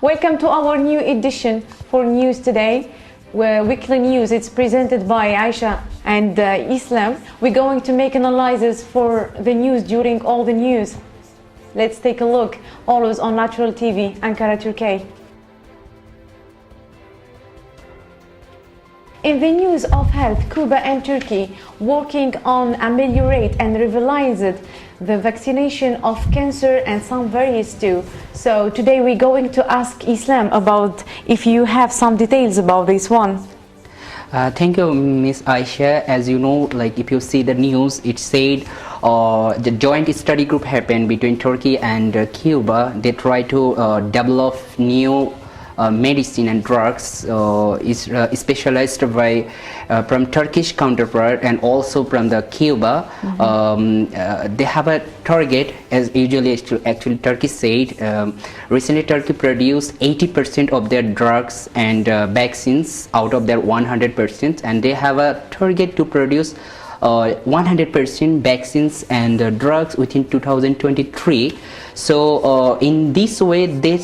Welcome to our new edition for News Today, where weekly news. It's presented by Aisha and Islam. We're going to make analysis for the news during all the news. Let's take a look. Always on Natural TV, Ankara, Turkey. In the news of health, Cuba and Turkey working on ameliorate and revitalize the vaccination of cancer and some variants too. So today we're going to ask Islam about if you have some details about this one. Thank you, Miss Aisha. As you know, like if you see the news, it said the joint study group happened between Turkey and Cuba. They try to develop new medicine and drugs is specialized by from Turkish counterpart and also from the Cuba. They have a target, as usually actually Turkey said. Recently Turkey produced 80% of their drugs and vaccines out of their 100%, and they have a target to produce 100% vaccines and drugs within 2023. So in this way they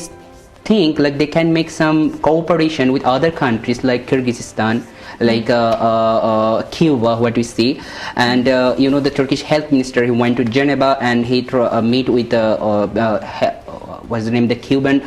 think like they can make some cooperation with other countries like Kyrgyzstan, like Cuba, what we see. And you know, the Turkish health minister, he went to Geneva and he meet with what's the name, the Cuban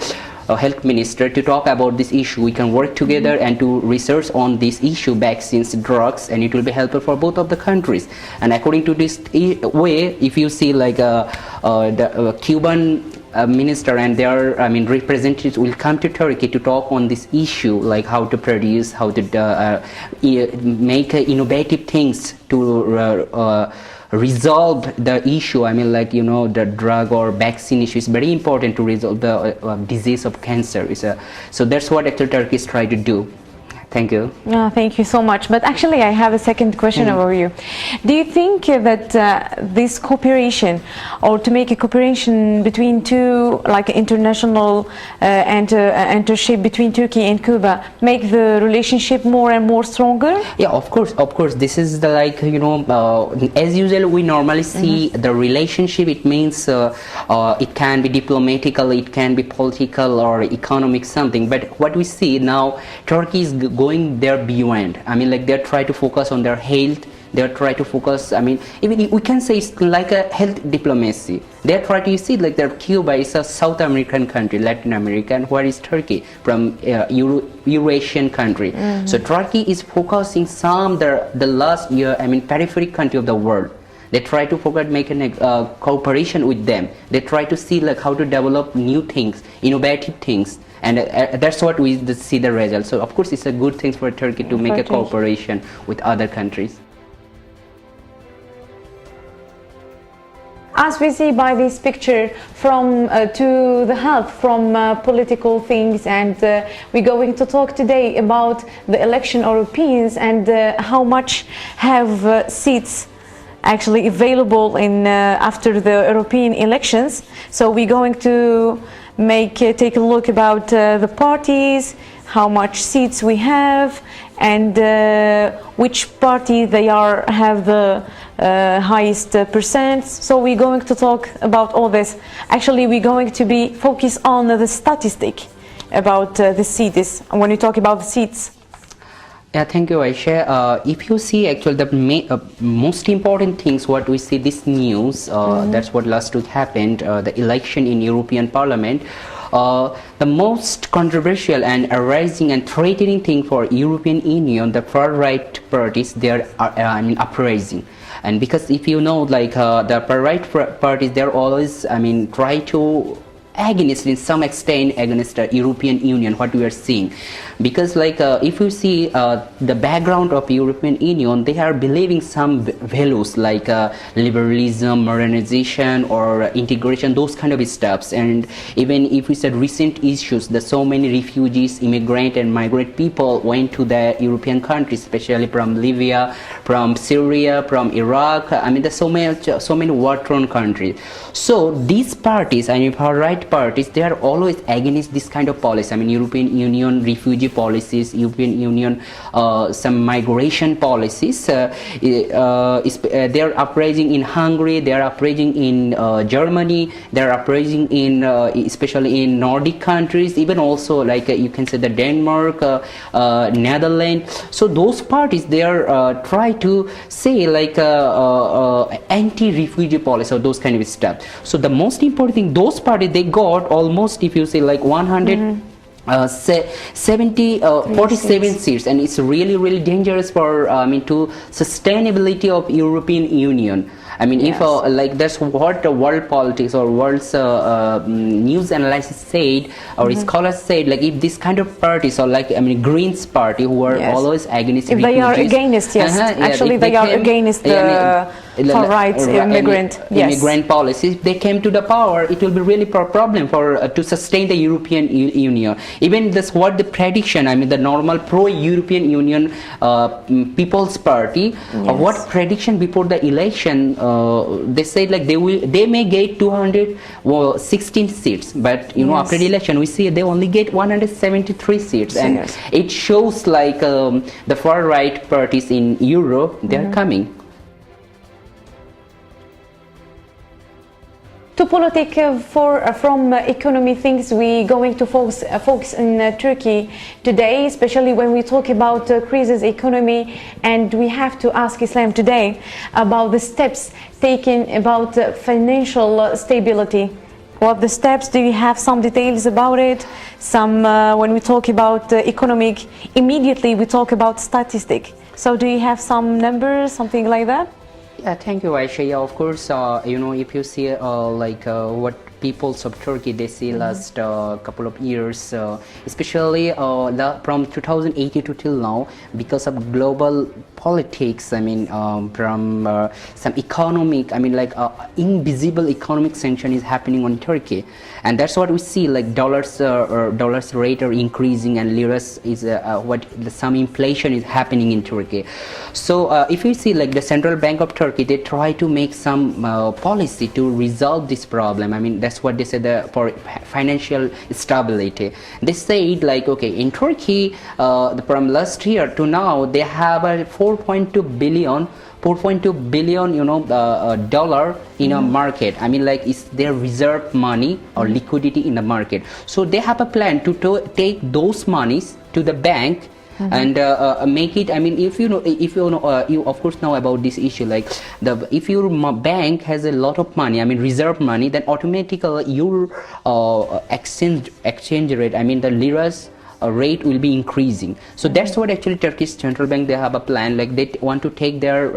health minister, to talk about this issue. We can work together and to research on this issue, vaccines, drugs, and it will be helpful for both of the countries. And according to this way, if you see like the Cuban minister and their representatives will come to Turkey to talk on this issue, like how to produce, how to make innovative things to resolve the issue. I mean, like, you know, the drug or vaccine issue is very important to resolve the disease of cancer. So that's what actually Turkey is trying to do. Thank you. Thank you so much. But actually, I have a second question over you. Do you think that this cooperation, or to make a cooperation between two, like international internship between Turkey and Cuba, make the relationship more and more stronger? Yeah, of course. This is the, like, you know, as usual we normally see the relationship. It means it can be diplomatical, it can be political or economic something. But what we see now, Turkey is going there beyond. I mean, like, they try to focus on their health. They try to focus, I mean, even we can say it's like a health diplomacy. They try to see like that Cuba is a South American country, Latin America, and where is Turkey? From Eurasian country. So Turkey is focusing the last year, I mean, peripheral country of the world. They try to focus making a cooperation with them. They try to see like how to develop new things, innovative things. And that's what we see the result. So of course it's a good thing for Turkey to make a cooperation with other countries. As we see by this picture, from to the health, from political things, and we're going to talk today about the election Europeans and how much have seats actually available in after the European elections. So we're going to take a look about the parties, how much seats we have, and which party they have the highest percent. So we're going to talk about all this. Actually, we're going to be focused on the statistic about the seats when we talk about the seats. Yeah, thank you, Aisha. If you see actually the most important things, what we see this news, that's what last week happened, the election in European Parliament. The most controversial and arising and threatening thing for European Union, the far-right parties, they are uprising. And because if you know, like the far-right parties, they're always, try to against, in some extent, against the European Union, what we are seeing. Because like if you see the background of European Union, they are believing some values like liberalism, modernization, or integration, those kind of stuffs. And even if we said recent issues, that so many refugees, immigrant and migrant people went to the European countries, especially from Libya, from Syria, from Iraq. There's so many war-torn countries. So these parties, far-right right parties, they are always against this kind of policy. I mean, European Union refugee policies, European Union some migration policies. They are uprising in Hungary, they are uprising in Germany, they are uprising in especially in Nordic countries, even also like you can say the Denmark, Netherlands. So those parties, they are try to say like anti-refugee policy or those kind of stuff. So the most important thing, those parties, they got almost, if you say like 47 seats, and it's really dangerous for to sustainability of European Union. I mean, if like that's what the world politics or world's news analysis said, or scholars said, like if this kind of parties, or like Greens party, who are always against if refugees, they are against, actually they are against the far right immigrant policies, if they came to the power, it will be really problem for to sustain the European Union. Even this what the prediction, the normal pro-European Union People's Party, what prediction before the election, they said like they may get 216 seats, but after the election we see they only get 173 seats, and it shows like the far right parties in Europe, they are coming. To politics from economy things, we going to focus in Turkey today, especially when we talk about crisis economy, and we have to ask Islam today about the steps taken about financial stability. What the steps? Do you have some details about it? Some when we talk about economic, immediately we talk about statistic. So do you have some numbers, something like that? Yeah, thank you, Aisha. Yeah, of course, if you see what peoples of Turkey, they see last couple of years, especially from 2018 to till now, because of global politics, from some economic, invisible economic sanction is happening on Turkey, and that's what we see, like dollars rate are increasing, and liras is some inflation is happening in Turkey. So if you see like the Central Bank of Turkey, they try to make some policy to resolve this problem. That's what they said for financial stability. They said like, okay, in Turkey, from last year to now, they have a 4.2 billion dollar in a market. It's their reserve money or liquidity in the market. So they have a plan to take those monies to the bank and make it. If you of course know about this issue, like if your bank has a lot of money, reserve money, then automatically your exchange rate, the liras rate will be increasing. So that's what actually Turkish Central Bank, they have a plan, like they want to take their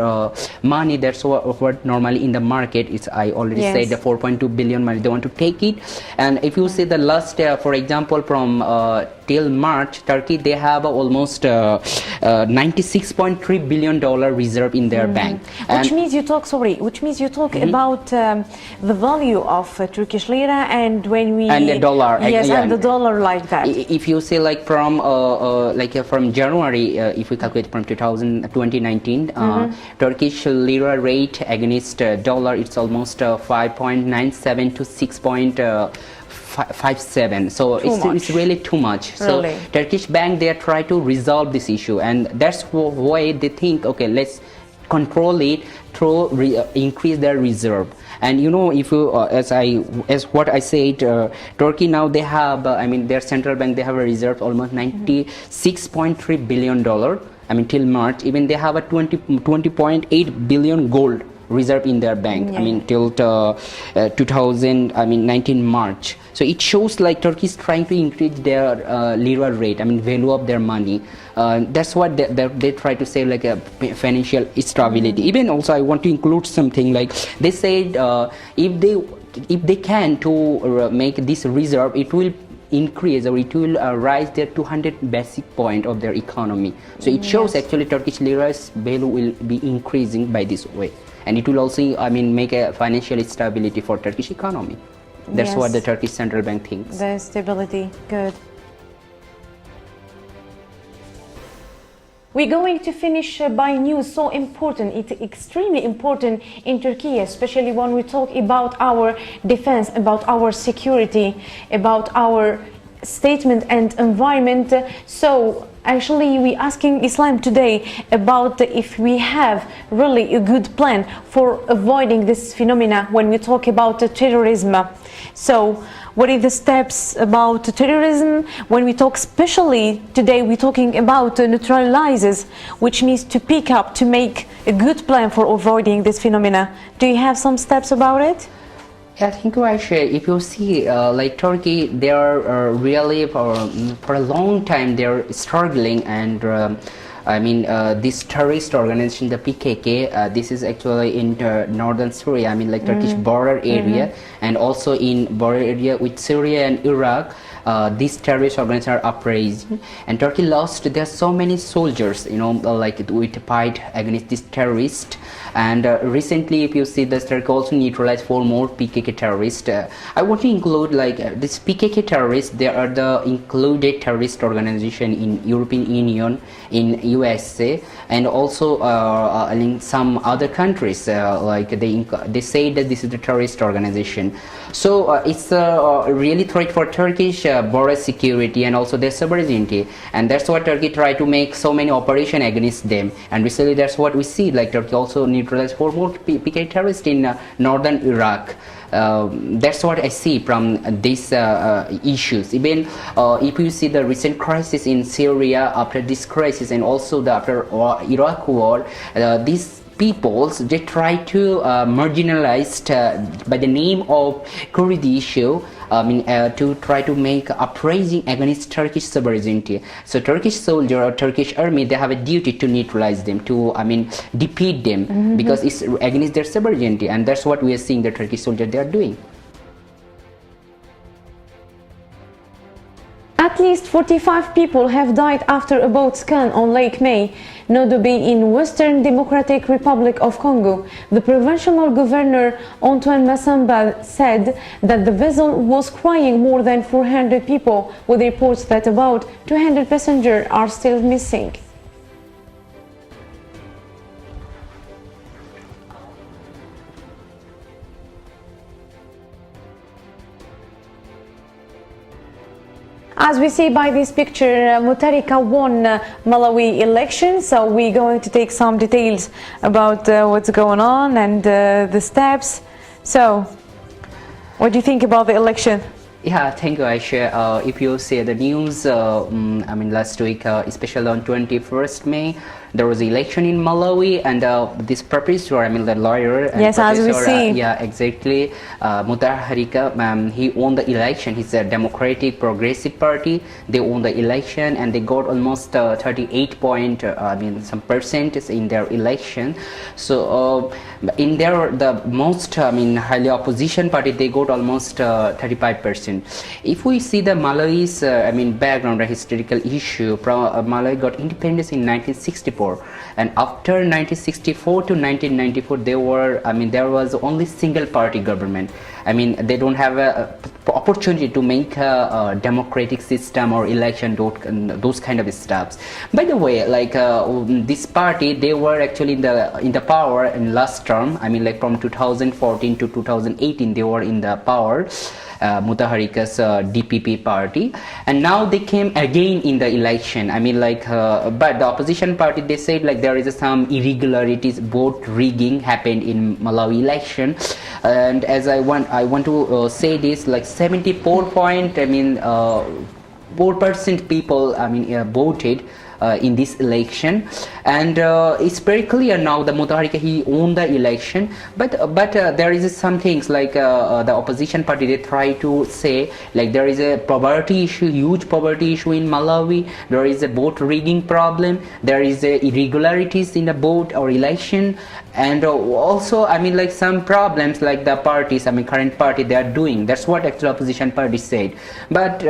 money. That's what normally in the market is, I already said, the 4.2 billion money, they want to take it. And if you see the last for example from till March, Turkey, they have almost $96.3 billion reserve in their bank. Which means you talk about the value of Turkish lira, and when we and the dollar, and the dollar, like that. If you say like from January, if we calculate from 2019, Turkish lira rate against dollar, it's almost 5.97 to 6.57. So it's really too much. So Turkish bank, they try to resolve this issue, and that's why they think, okay, let's control it through increase their reserve. And if you as what I said, Turkey now, they have their central bank, they have a reserve almost $96.3 billion till March. Even they have a 20.8 billion gold reserve in their bank, till 2019 March. So it shows like Turkey is trying to increase their lira rate, value of their money. That's what they try to say, like a financial stability. Even also I want to include something, like they said if they can to make this reserve, it will increase, or it will rise their 200 basic point of their economy. So it shows actually Turkish lira's value will be increasing by this way, and it will also make a financial stability for Turkish economy. That's what the Turkish Central Bank thinks. The stability, good. We're going to finish by news so important. It's extremely important in Turkey, especially when we talk about our defense, about our security, about our statement and environment. So actually we asking Islam today about if we have really a good plan for avoiding this phenomena when we talk about terrorism. So what are the steps about terrorism? When we talk, especially today, we're talking about neutralizers, which means to pick up, to make a good plan for avoiding this phenomena. Do you have some steps about it? Yeah, thank you, Aisha. If you see, like Turkey, they are really for a long time they're struggling, and this terrorist organization, the PKK, this is actually in northern Syria. I mean, like Turkish border area, and also in border area with Syria and Iraq. These terrorist organizations are uprising, and Turkey lost. There are so many soldiers, like with fight against these terrorists. And recently, if you see, the Turkey also neutralized 4 more PKK terrorists. I want to include this PKK terrorists. They are the included terrorist organization in European Union, in USA, and also in some other countries. They say that this is the terrorist organization. So it's a really threat for Turkish border security and also their sovereignty, and that's what Turkey tried to make so many operations against them. And recently, that's what we see. Like Turkey also neutralized 4 more PKK terrorists in northern Iraq. That's what I see from these issues. Even if you see the recent crisis in Syria, after this crisis, and also after Iraq war, these peoples, they try to marginalized by the name of Kurdi issue, to try to make uprising against Turkish sovereignty. So Turkish soldier or Turkish army, they have a duty to neutralize them, to defeat them, because it's against their sovereignty, and that's what we are seeing the Turkish soldier they are doing. At least 45 people have died after a boat scan on Lake May, Nodobe in Western Democratic Republic of Congo. The provincial governor Antoine Massamba said that the vessel was carrying more than 400 people, with reports that about 200 passengers are still missing. As we see by this picture, Mutharika won Malawi election, so we're going to take some details about what's going on and the steps. So, what do you think about the election? Yeah, thank you, Aisha. If you see the news, last week, especially on 21st May, there was an election in Malawi, and this professor, the lawyer, and yes, as we see, yeah, exactly, Mutharika, he won the election. He's a Democratic Progressive Party. They won the election, and they got almost 38 some percent in their election. So in the most highly opposition party, they got almost 35%. If we see the Malawi's background, a historical issue, Malawi got independence in 1964. And after 1964 to 1994, there was only single party government. They don't have a opportunity to make a democratic system or election, those kind of stuffs. By the way, this party, they were actually in the power in last term. From 2014 to 2018, they were in the power. Mutharika's DPP party, and now they came again in the election. But the opposition party, they said there is some irregularities, vote rigging happened in Malawi election, and as I want to say this, 4% people voted in this election, and it's very clear now that Mutharika, he won the election, but there is some things the opposition party, they try to say there is a poverty issue, huge poverty issue in Malawi, there is a vote rigging problem, there is irregularities in the vote or election, and also some problems the parties, current party, they are doing. That's what actual opposition party said, but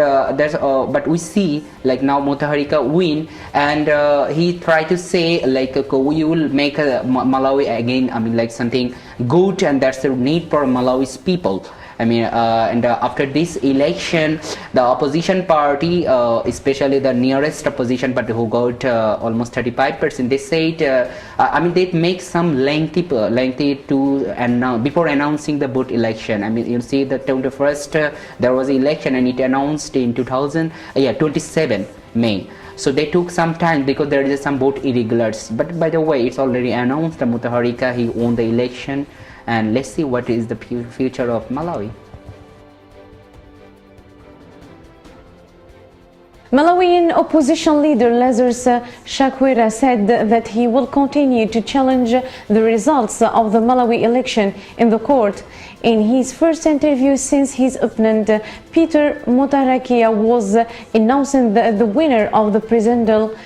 but we see now Mutharika win, and he tried to say we will make Malawi again something good, and that's the need for Malawi's people. I mean, and after this election, the opposition party, especially the nearest opposition party who got almost 35%, they said, I mean, they make some lengthy to announce before announcing the vote election. I mean, you see the 21st there was election and it announced in 27 May. So they took some time because there is some vote irregulars. But by the way, it's already announced that Mutharika, he won the election. And let's see what is the future of Malawi. Malawian opposition leader Lazarus Chakwera said that he will continue to challenge the results of the Malawi election in the court. In his first interview since his opponent Peter Mutharika was announcing the winner of the presidential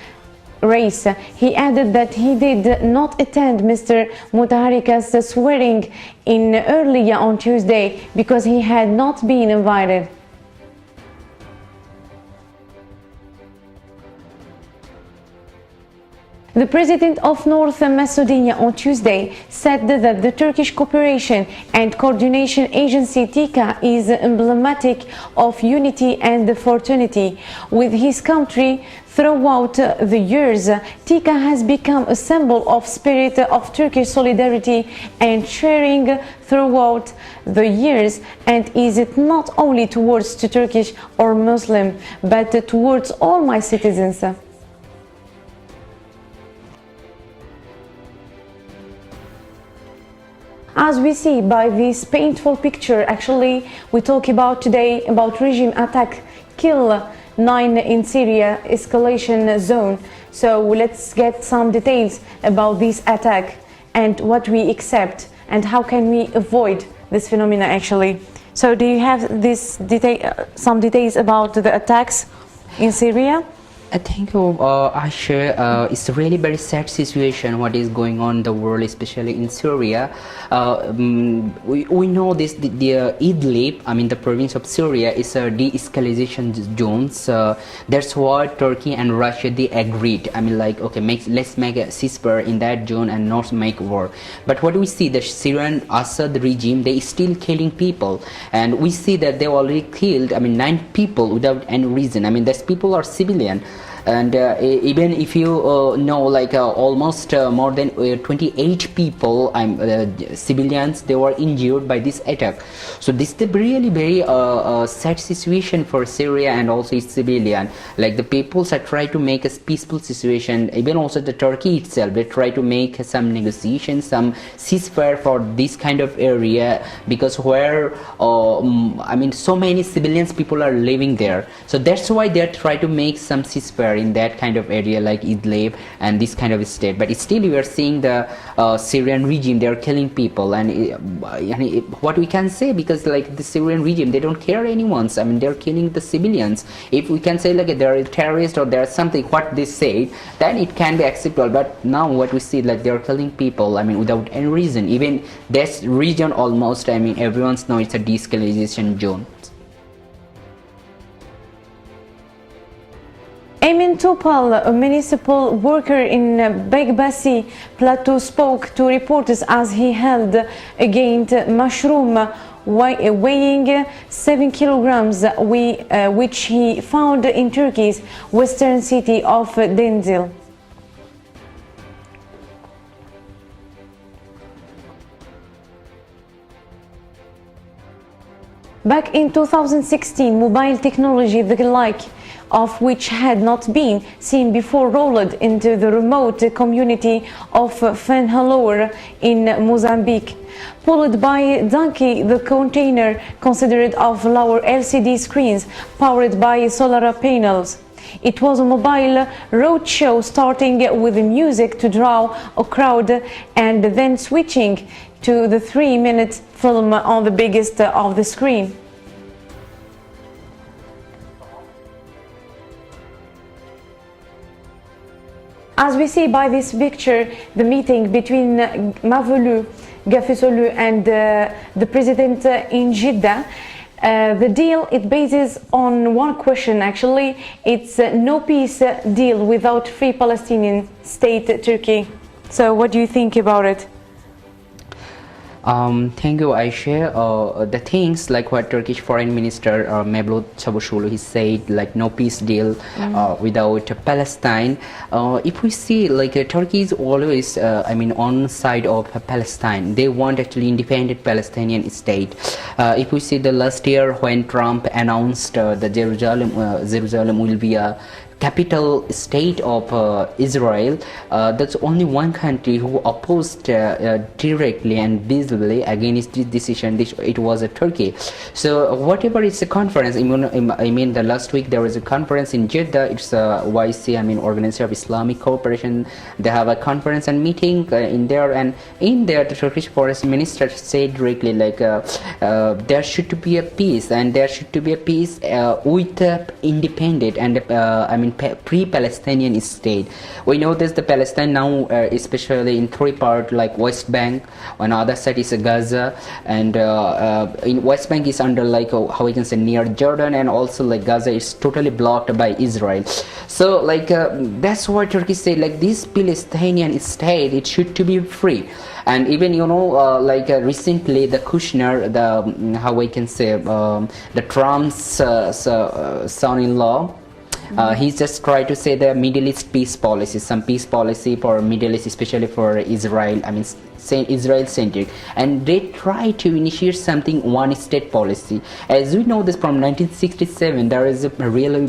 race, he added that he did not attend Mr. Mutharika's swearing in earlier on Tuesday because he had not been invited. The president of North Macedonia on Tuesday said that the Turkish Cooperation and Coordination Agency TICA is emblematic of unity and fraternity with his country. Throughout the years, TICA has become a symbol of spirit of Turkish solidarity and sharing throughout the years, and is it not only towards the Turkish or Muslim, but towards all my citizens. As we see by this painful picture, actually we talk about today about regime attack, kill 9 in Syria, escalation zone. So let's get some details about this attack and what we accept and how can we avoid this phenomena actually. So do you have this some details about the attacks in Syria? I think Asha, it's a really very sad situation what is going on in the world, especially in Syria. We know this, the Idlib, I mean the province of Syria, is a de-escalation zone. So that's what Turkey and Russia, they agreed. I mean, like, okay, let's make a ceasefire in that zone and not make war. But what we see, the Syrian Assad regime, they still killing people. And we see that they already killed, I mean, 9 people without any reason. I mean, these people are civilian. And even if you know, like almost more than 28 people, civilians, they were injured by this attack. So this is a really very sad situation for Syria and also its civilian. Like the peoples are trying to make a peaceful situation. Even also the Turkey itself, they try to make some negotiations, some ceasefire for this kind of area, because where I mean so many civilians people are living there. So that's why they try to make some ceasefire in that kind of area like Idlib and this kind of state. But still we are seeing the Syrian regime, they are killing people. And what we can say, because like the Syrian regime, they don't care anyone. I mean, they're killing the civilians. If we can say like they're terrorists or there's something what they say, then it can be acceptable. But now what we see, like they're killing people, I mean, without any reason. Even this region almost, I mean, everyone's know it's a de-escalation zone. Amin Topal, a municipal worker in Begbasi Plateau, spoke to reporters as he held a gained mushroom weighing 7 kilograms, which he found in Turkey's western city of Denzil. Back in 2016, mobile technology, the like of which had not been seen before, rolled into the remote community of Fenhalor in Mozambique. Pulled by donkey, the container consisted of lower LCD screens powered by solar panels. It was a mobile roadshow, starting with music to draw a crowd and then switching to the 3-minute film on the biggest of the screen. As we see by this picture, the meeting between Mavolu Gafisolu and the president in Jeddah, the deal, it bases on one question actually. It's no peace deal without free Palestinian state Turkey. So what do you think about it? Thank you, Aisha. The things like what Turkish Foreign Minister Mevlut Çavuşoğlu he said, like no peace deal without Palestine. If we see, like Turkey is always, I mean, on side of Palestine. They want actually independent Palestinian state. If we see the last year when Trump announced the Jerusalem will be a capital state of Israel, that's only one country who opposed directly and visibly against this decision. It was Turkey. So whatever is a conference, I mean the last week there was a conference in Jeddah. It's YC, I mean Organization of Islamic Cooperation. They have a conference and meeting in there, and in there the Turkish Foreign Minister said directly like there should be a peace, and there should be a peace with independent and I mean pre-Palestinian state. We know this the Palestine now especially in three parts, like West Bank, on the other side is Gaza, and in West Bank is under like how we can say near Jordan, and also like Gaza is totally blocked by Israel. So like that's why Turkey said like this Palestinian state, it should to be free. And even like recently the Kushner, the how we can say the Trump's son-in-law, he just tried to say the Middle East peace policy, some peace policy for Middle East, especially for Israel. I mean, Israel centric, and they try to initiate something one state policy. As we know this from 1967, there is a really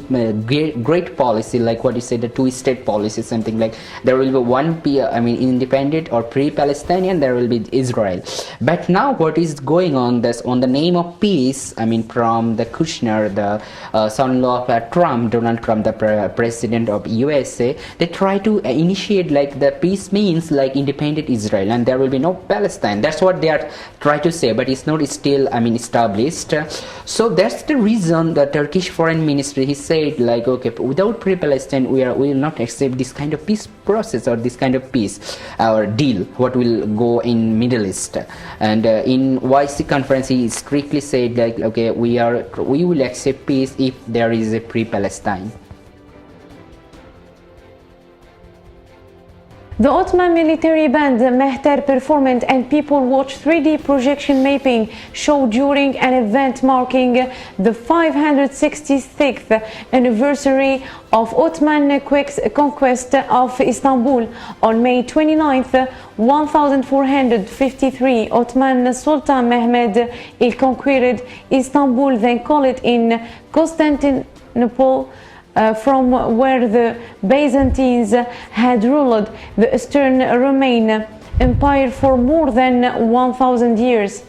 great policy, like what you say, the two-state policy, something like there will be one independent or pre-Palestinian, there will be Israel. But now what is going on, this on the name of peace, I mean from the Kushner, the son-in-law of Trump, Donald Trump, the president of USA, they try to initiate like the peace means like independent Israel, and there will be no Palestine. That's what they are trying to say, but it's not still, I mean, established. So that's the reason the Turkish Foreign Ministry, he said like, okay, without pre-Palestine we will not accept this kind of peace process or this kind of peace or deal what will go in Middle East. And in YC conference he strictly said like, okay, we will accept peace if there is a pre-Palestine. The Ottoman military band Mehter performed and people watched 3D projection mapping show during an event marking the 566th anniversary of Ottoman conquest of Istanbul on May 29th, 1453. Ottoman Sultan Mehmed il conquered Istanbul, then called it in Constantinople, from where the Byzantines had ruled the Eastern Roman Empire for more than 1,000 years.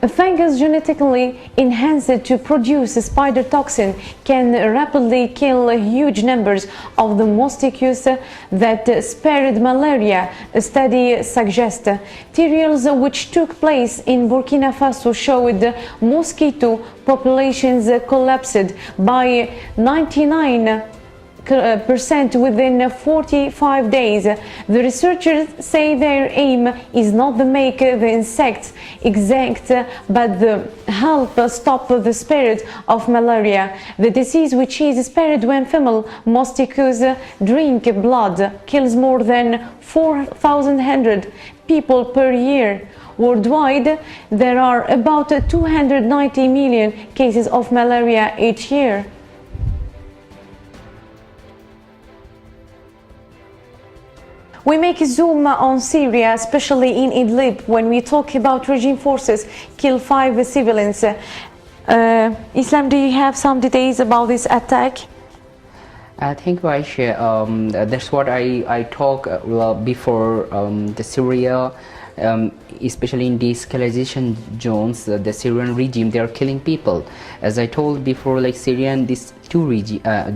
A fungus genetically enhanced to produce a spider toxin can rapidly kill huge numbers of the mosquitoes that spread malaria, a study suggests. Trials which took place in Burkina Faso showed mosquito populations collapsed by 99% within 45 days. The researchers say their aim is not to make the insects extinct, but to help stop the spread of malaria, the disease which is spread when female mosquitoes drink blood, kills more than 4,100 people per year. Worldwide, there are about 290 million cases of malaria each year. We make a zoom on Syria, especially in Idlib, when we talk about regime forces kill 5 civilians. Islam, do you have some details about this attack? Thank you, Aisha. That's what I talked before the Syria. Especially in de-escalation zones, the Syrian regime, they are killing people. As I told before, like Syrian, these two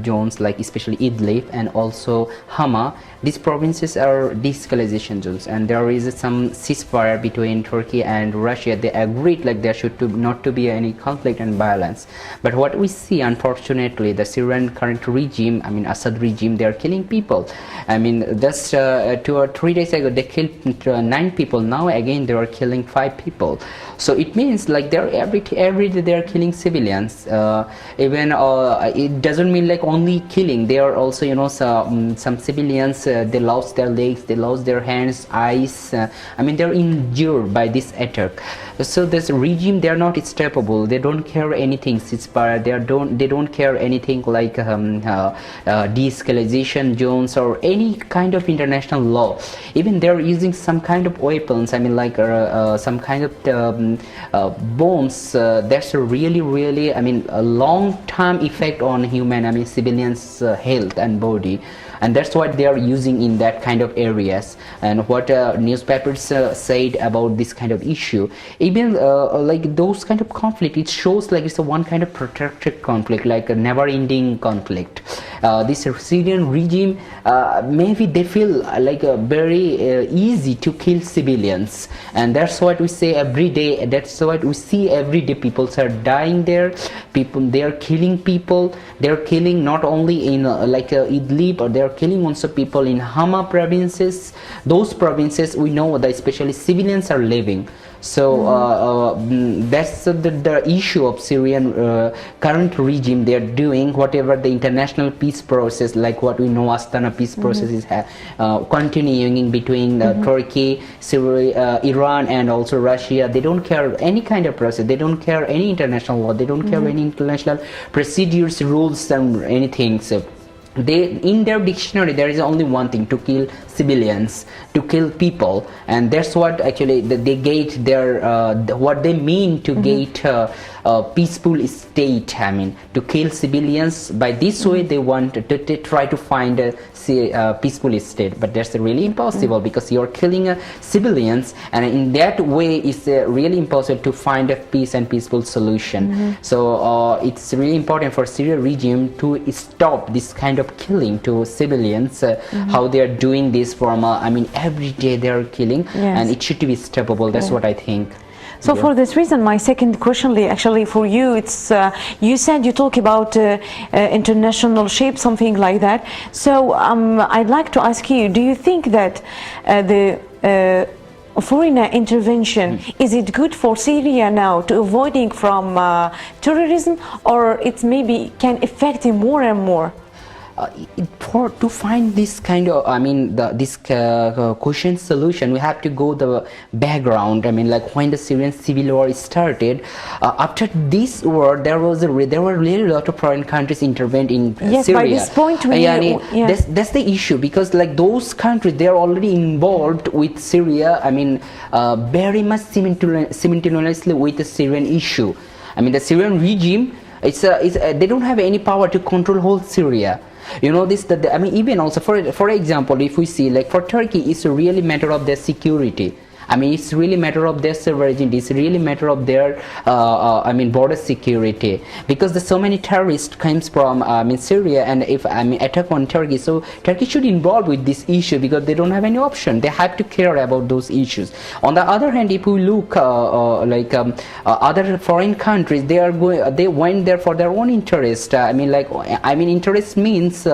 zones, like especially Idlib and also Hama, these provinces are de-escalation zones, and there is some ceasefire between Turkey and Russia. They agreed like there should not to be any conflict and violence. But what we see, unfortunately, the Syrian current regime, I mean Assad regime, they are killing people. I mean, just 2 or 3 days ago they killed 9 people. Now again they are killing 5 people. So it means like they're every day they are killing civilians. Even it doesn't mean like only killing. They are also, you know, some civilians, they lost their legs, they lost their hands, eyes. I mean, they're injured by this attack. So this regime, they are not stoppable. They don't care anything ceasefire. They don't care anything like de-escalation zones or any kind of international law. Even they're using some kind of weapons. I mean, like some kind of bombs. That's really, I mean, a long-term effect on human, I mean, civilians' health and body. And that's what they are using in that kind of areas. And what newspapers said about this kind of issue, even like those kind of conflict, it shows like it's a one kind of protracted conflict, like a never-ending conflict. This Syrian regime, maybe they feel like very easy to kill civilians, and that's what we say every day. That's what we see every day. People are dying there. They are killing people. They are killing not only in like Idlib, or they are killing also people in Hama provinces. Those provinces we know that especially civilians are living. So that's the issue of Syrian current regime. They are doing whatever the international peace process, like what we know Astana peace process is continuing in between Turkey, Syria, Iran, and also Russia. They don't care any kind of process. They don't care any international law. They don't care any international procedures, rules, and anything. So in their dictionary there is only one thing: to kill civilians, to kill people. And that's what actually they gate their what they mean to gate a peaceful state. I mean, to kill civilians. By this way they want to try to find a peaceful state, but that's really impossible because you're killing civilians, and in that way it's really impossible to find a peace and peaceful solution. So it's really important for Syrian regime to stop this kind of killing to civilians. How they are doing this from I mean, every day they are killing, and it should be stoppable. That's what I think. So for this reason, my second question actually for you, it's you said you talk about international shape, something like that. So I'd like to ask you, do you think that the foreign intervention, is it good for Syria now to avoiding from terrorism, or it maybe can affect it more and more? To find this kind of, I mean, this question solution, we have to go the background. I mean, like when the Syrian civil war started, after this war, there were really a lot of foreign countries intervened in Syria. By this point, that's the issue, because like those countries, they are already involved with Syria. I mean, very much simultaneously with the Syrian issue. I mean, the Syrian regime, they don't have any power to control whole Syria. You know this, that I mean, even also for example, if we see like for Turkey, it's a really matter of their security. I mean, it's really matter of their sovereignty. It's really matter of their, I mean, border security. Because there's so many terrorists comes from, I mean, Syria, and if I mean attack on Turkey, so Turkey should involve with this issue because they don't have any option. They have to care about those issues. On the other hand, if we look like other foreign countries, they went there for their own interest. I mean, interest means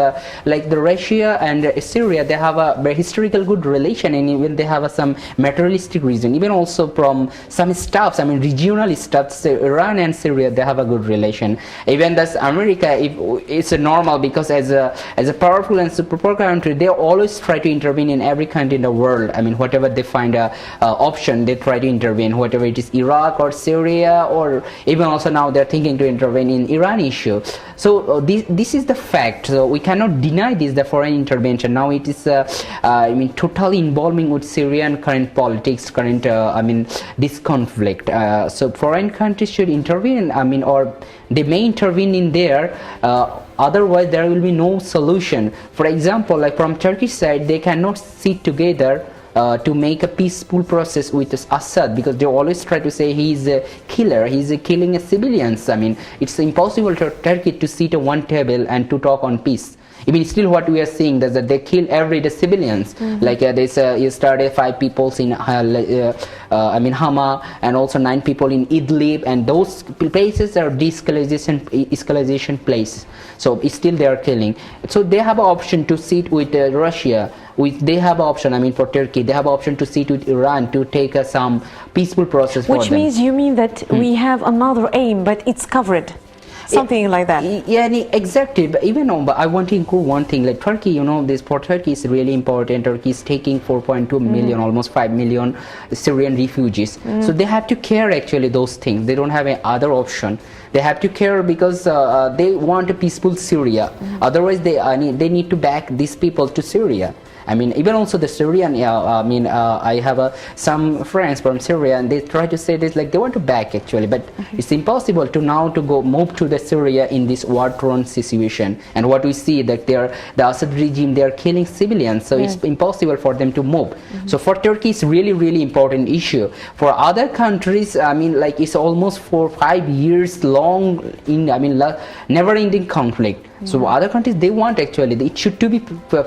like the Russia and Syria, they have a very historical good relation, and even they have some materialistic reason. Even also from some stuffs, I mean regional stuffs, Iran and Syria, they have a good relation. Even thus America, it's normal, because as a powerful and superpower country, they always try to intervene in every country in the world. I mean, whatever they find a option, they try to intervene, whatever it is Iraq or Syria, or even also now they're thinking to intervene in Iran issue. So this is the fact. So we cannot deny this, the foreign intervention. Now it is I mean totally involving with Syrian current politics, current I mean this conflict. So foreign countries should intervene, I mean, or they may intervene in there, otherwise there will be no solution. For example, like from Turkish side, they cannot sit together to make a peaceful process with Assad, because they always try to say he's a killer, he's killing civilians. I mean, it's impossible for Turkey to sit at one table and to talk on peace. Even still what we are seeing is that they kill every day civilians. Like you started 5 people in I mean Hama, and also 9 people in Idlib, and those places are de-escalation place. So still they are killing. So they have an option to sit with Russia. They have an option, I mean for Turkey, they have an option to sit with Iran to take some peaceful process for them. Which means you mean that we have another aim, but it's covered. something like that. Yeah, exactly. But even on, but I want to include one thing, like Turkey, you know, this for Turkey is really important. Turkey is taking 4.2 million, almost 5 million Syrian refugees. So they have to care actually those things. They don't have any other option. They have to care because they want a peaceful Syria. Otherwise, they need to back these people to Syria. I mean, even also the Syrian, I have some friends from Syria, and they try to say this, like they want to back actually, but it's impossible to now to move to the Syria in this war-torn situation. And what we see that the Assad regime, they are killing civilians, so it's impossible for them to move. So for Turkey, it's really important issue. For other countries, I mean, like it's almost 4-5 years long never-ending conflict. So other countries, they want actually it should to be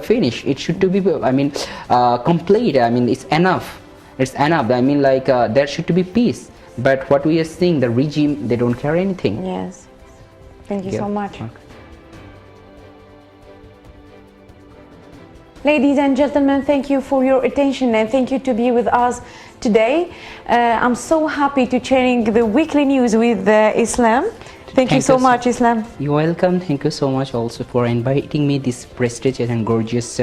finished. It should to be complete. I mean, it's enough. It's enough. I mean, like there should to be peace. But what we are seeing, the regime, they don't care anything. Yes. Thank you so much. Okay. Ladies and gentlemen, thank you for your attention and thank you to be with us today. I'm so happy to sharing the weekly news with Islam. Thank you so much, Islam. You're welcome. Thank you so much also for inviting me this prestigious and gorgeous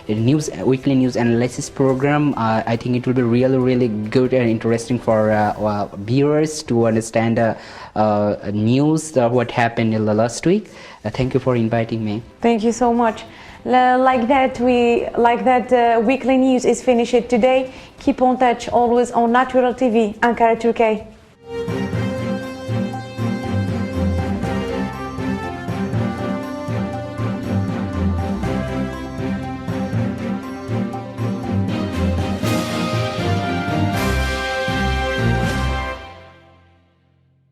weekly news analysis program. I think it will be really good and interesting for viewers to understand news what happened in the last week. Thank you for inviting me. Thank you so much. Like that weekly news is finished today. Keep on touch always on Natural TV, Ankara, Turkey.